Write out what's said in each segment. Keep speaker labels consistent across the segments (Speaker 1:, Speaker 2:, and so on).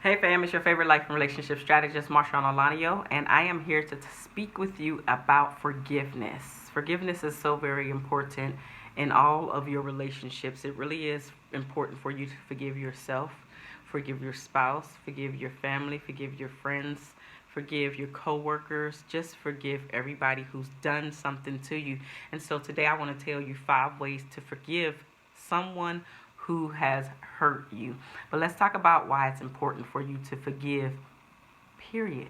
Speaker 1: Hey fam, it's your favorite life and relationship strategist, MarshaunO, and I am here to speak with you about forgiveness. Forgiveness is so very important in all of your relationships. It really is important for you to forgive yourself, forgive your spouse, forgive your family, forgive your friends, forgive your coworkers, just forgive everybody who's done something to you. And so today I want to tell you 5 ways to forgive someone who has hurt you. But let's talk about why it's important for you to forgive, period.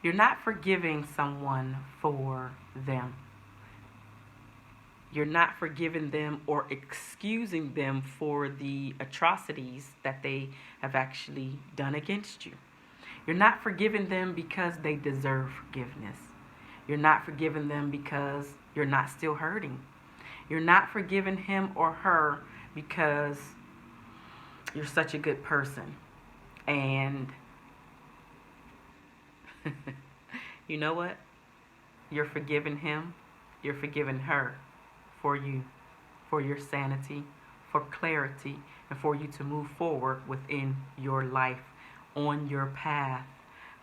Speaker 1: You're not forgiving someone for them. You're not forgiving them or excusing them for the atrocities that they have actually done against you. You're not forgiving them because they deserve forgiveness. You're not forgiving them because you're not still hurting. You're not forgiving him or her because you're such a good person. And you know what? You're forgiving him, you're forgiving her for you, for your sanity, for clarity, and for you to move forward within your life, on your path,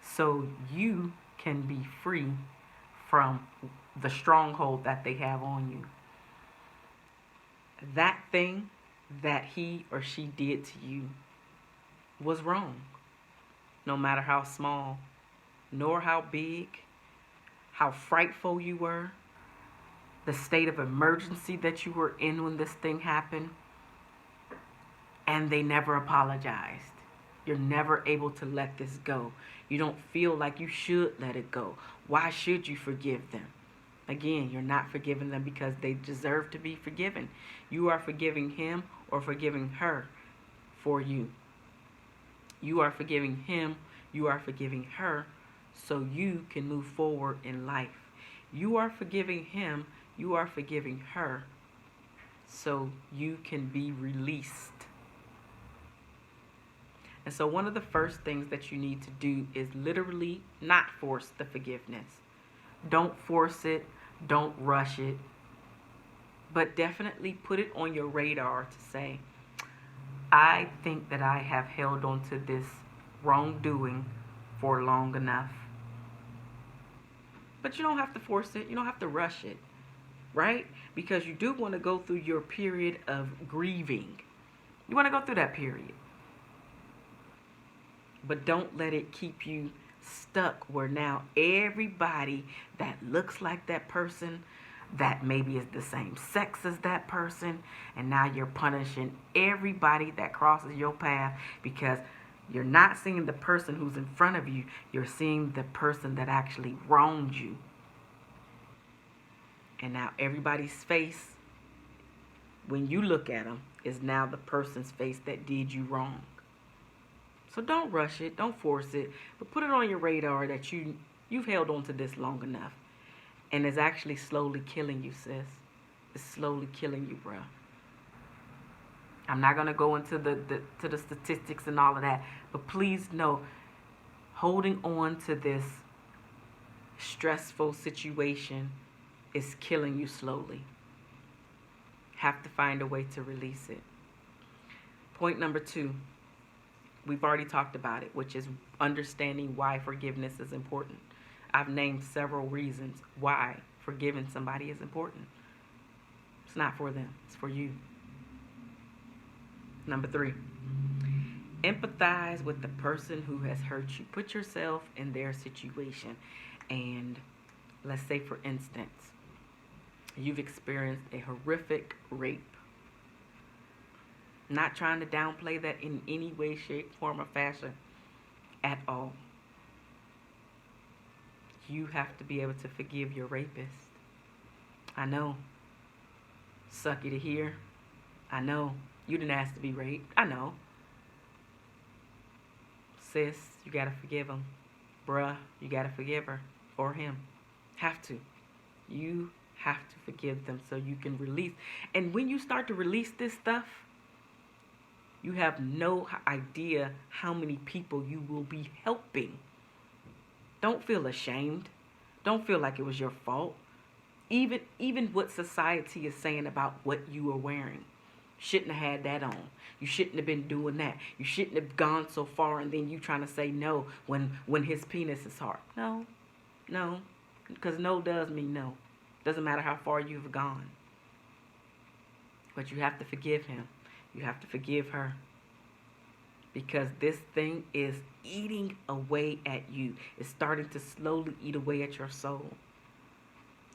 Speaker 1: so you can be free from the stronghold that they have on you. That thing that he or she did to you was wrong, no matter how small, nor how big, how frightful you were, the state of emergency that you were in when this thing happened, and they never apologized. You're never able to let this go. You don't feel like you should let it go. Why should you forgive them? Again, you're not forgiving them because they deserve to be forgiven. You are forgiving him or forgiving her for you. You are forgiving him, you are forgiving her, so you can move forward in life. You are forgiving him, you are forgiving her, so you can be released. And so one of the first things that you need to do is literally not force the forgiveness. Don't force it. Don't rush it. But definitely put it on your radar to say, I think that I have held on to this wrongdoing for long enough. But you don't have to force it. You don't have to rush it. Right? Because you do want to go through your period of grieving. You want to go through that period. But don't let it keep you stuck where now everybody that looks like that person, that maybe is the same sex as that person, and now you're punishing everybody that crosses your path because you're not seeing the person who's in front of you, you're seeing the person that actually wronged you. And now everybody's face, when you look at them, is now the person's face that did you wrong. So don't rush it, don't force it, but put it on your radar that you've held on to this long enough. And it's actually slowly killing you, sis. It's slowly killing you, bruh. I'm not going to go into the statistics and all of that, but please know, holding on to this stressful situation is killing you slowly. Have to find a way to release it. Point number 2. We've already talked about it, which is understanding why forgiveness is important. I've named several reasons why forgiving somebody is important. It's not for them, it's for you. Number 3, empathize with the person who has hurt you. Put yourself in their situation. And let's say, for instance, you've experienced a horrific rape. Not trying to downplay that in any way, shape, form, or fashion at all. You have to be able to forgive your rapist. I know. Sucky to hear. I know. You didn't ask to be raped. I know. Sis, you gotta forgive him. Bruh, you gotta forgive her or him. Have to. You have to forgive them so you can release. And when you start to release this stuff, you have no idea how many people you will be helping. Don't feel ashamed. Don't feel like it was your fault. Even what society is saying about what you are wearing. Shouldn't have had that on. You shouldn't have been doing that. You shouldn't have gone so far, and then you trying to say no when his penis is hard. No, no, because no does mean no. Doesn't matter how far you've gone. But you have to forgive him. You have to forgive her. Because this thing is eating away at you. It's starting to slowly eat away at your soul.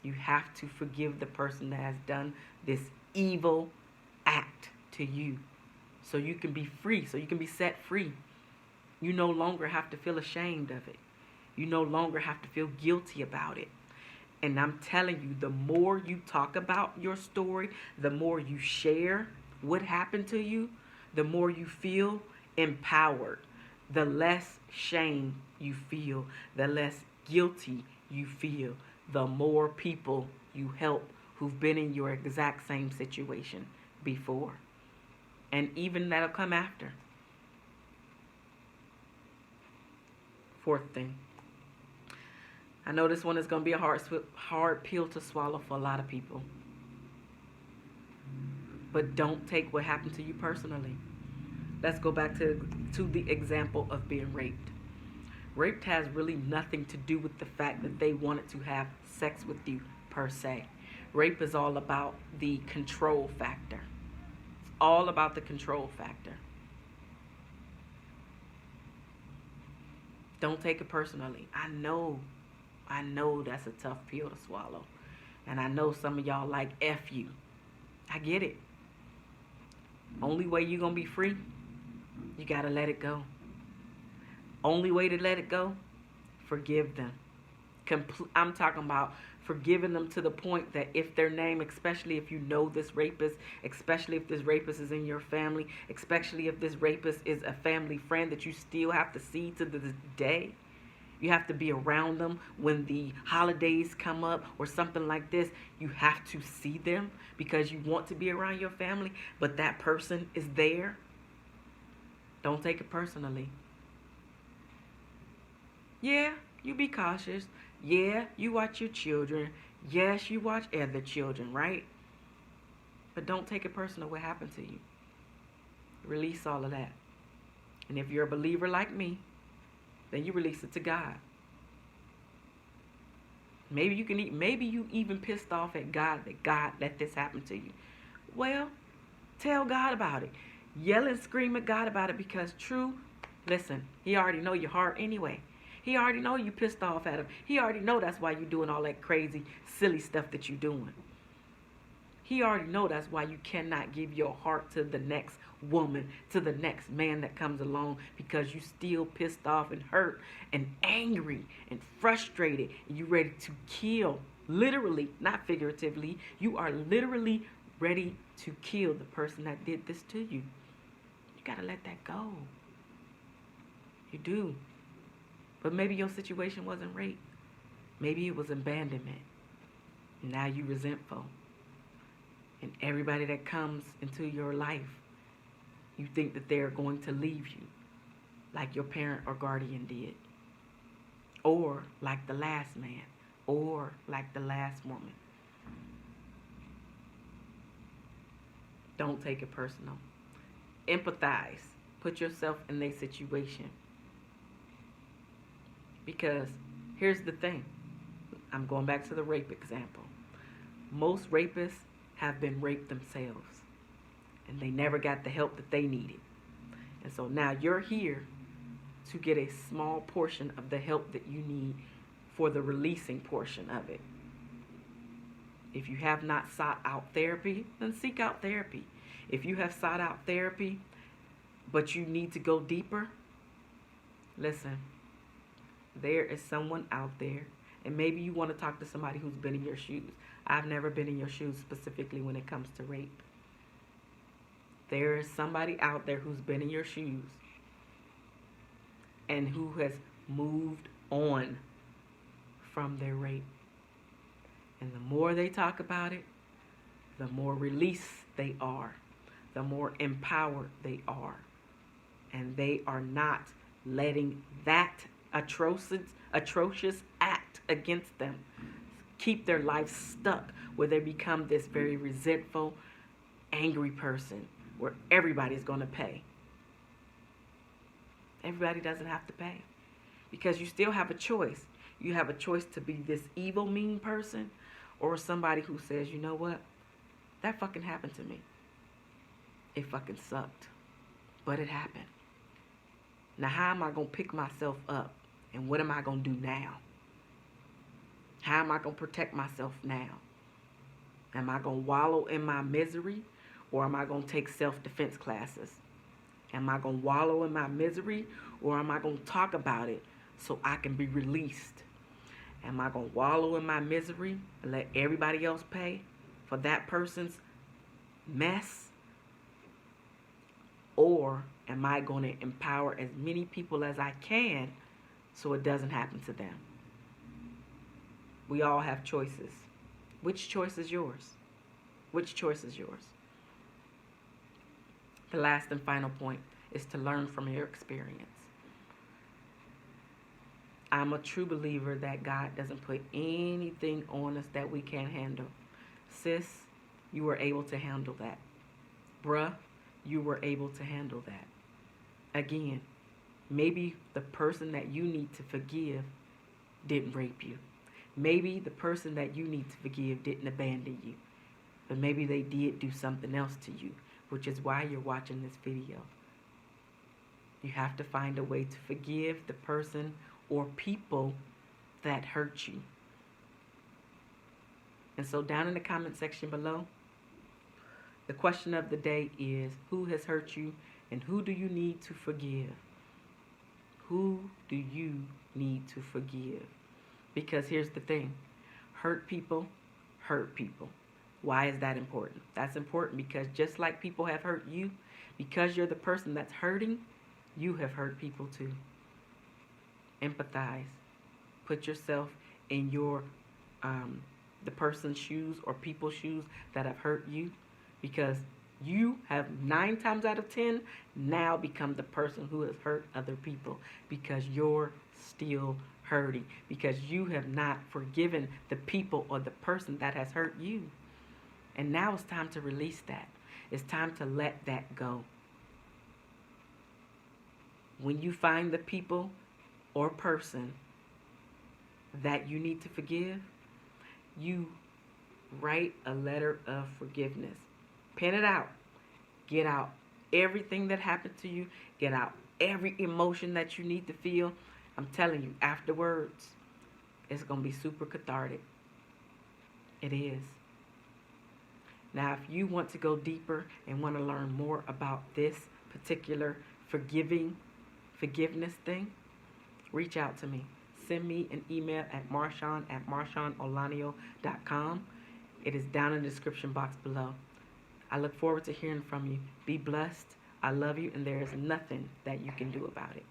Speaker 1: You have to forgive the person that has done this evil act to you, so you can be free, so you can be set free. You no longer have to feel ashamed of it. You no longer have to feel guilty about it. And I'm telling you, the more you talk about your story, the more you share what happened to you, the more you feel empowered, the less shame you feel, the less guilty you feel, the more people you help who've been in your exact same situation before. And even that'll come after. Fourth thing. I know this one is going to be a hard pill to swallow for a lot of people. But don't take what happened to you personally. Let's go back to the example of being raped. Raped has really nothing to do with the fact that they wanted to have sex with you per se. Rape is all about the control factor. It's all about the control factor. Don't take it personally. I know that's a tough pill to swallow. And I know some of y'all like F you. I get it. Only way you're going to be free, you got to let it go. Only way to let it go, forgive them. I'm talking about forgiving them to the point that if their name, especially if you know this rapist, especially if this rapist is in your family, especially if this rapist is a family friend that you still have to see to this day, you have to be around them when the holidays come up or something like this. You have to see them because you want to be around your family, but that person is there. Don't take it personally. Yeah, you be cautious. Yeah, you watch your children. Yes, you watch other children, right? But don't take it personal what happened to you. Release all of that. And if you're a believer like me, then you release it to God. Maybe you even pissed off at God that God let this happen to you. Well, tell God about it. Yell and scream at God about it, because listen, he already know your heart anyway. He already know you pissed off at him. He already know that's why you doing all that crazy, silly stuff that you doing. He already know that's why you cannot give your heart to the next woman, to the next man that comes along, because you still pissed off and hurt and angry and frustrated, and you ready to kill. Literally, not figuratively. You are literally ready to kill the person that did this to you. You got to let that go. You do. But maybe your situation wasn't rape. Maybe it was abandonment. Now you resentful. And everybody that comes into your life, you think that they're going to leave you, like your parent or guardian did. Or like the last man. Or like the last woman. Don't take it personal. Empathize. Put yourself in their situation. Because here's the thing. I'm going back to the rape example. Most rapists have been raped themselves, and they never got the help that they needed. And so now you're here to get a small portion of the help that you need for the releasing portion of it. If you have not sought out therapy, then seek out therapy. If you have sought out therapy, but you need to go deeper, listen, there is someone out there, and maybe you want to talk to somebody who's been in your shoes. I've never been in your shoes specifically when it comes to rape. There is somebody out there who's been in your shoes and who has moved on from their rape. And the more they talk about it, the more released they are, the more empowered they are. And they are not letting that atrocious act against them keep their life stuck, where they become this very resentful, angry person where everybody's going to pay. Everybody doesn't have to pay because you still have a choice. You have a choice to be this evil, mean person or somebody who says, you know what? That fucking happened to me. It fucking sucked, but it happened. Now, how am I going to pick myself up? And what am I going to do now? How am I going to protect myself now? Am I going to wallow in my misery or am I going to take self-defense classes? Am I going to wallow in my misery or am I going to talk about it so I can be released? Am I going to wallow in my misery and let everybody else pay for that person's mess? Or am I going to empower as many people as I can so it doesn't happen to them? We all have choices. Which choice is yours? Which choice is yours? The last and final point is to learn from your experience. I'm a true believer that God doesn't put anything on us that we can't handle. Sis, you were able to handle that. Bruh, you were able to handle that. Again, maybe the person that you need to forgive didn't rape you. Maybe the person that you need to forgive didn't abandon you. But maybe they did do something else to you, which is why you're watching this video. You have to find a way to forgive the person or people that hurt you. And so down in the comment section below, the question of the day is, who has hurt you and who do you need to forgive? Who do you need to forgive? Because here's the thing. Hurt people hurt people. Why is that important? That's important because just like people have hurt you, because you're the person that's hurting, you have hurt people too. Empathize. Put yourself in the person's shoes or people's shoes that have hurt you, because you have 9 times out of 10 now become the person who has hurt other people because you're still hurting, because you have not forgiven the people or the person that has hurt you. And now it's time to release that. It's time to let that go. When you find the people or person that you need to forgive, you write a letter of forgiveness. Pen it out. Get out everything that happened to you. Get out every emotion that you need to feel. I'm telling you, afterwards, it's going to be super cathartic. It is. Now, if you want to go deeper and want to learn more about this particular forgiveness thing, reach out to me. Send me an email at MarshaunOlanio.com. It is down in the description box below. I look forward to hearing from you. Be blessed. I love you, and there is nothing that you can do about it.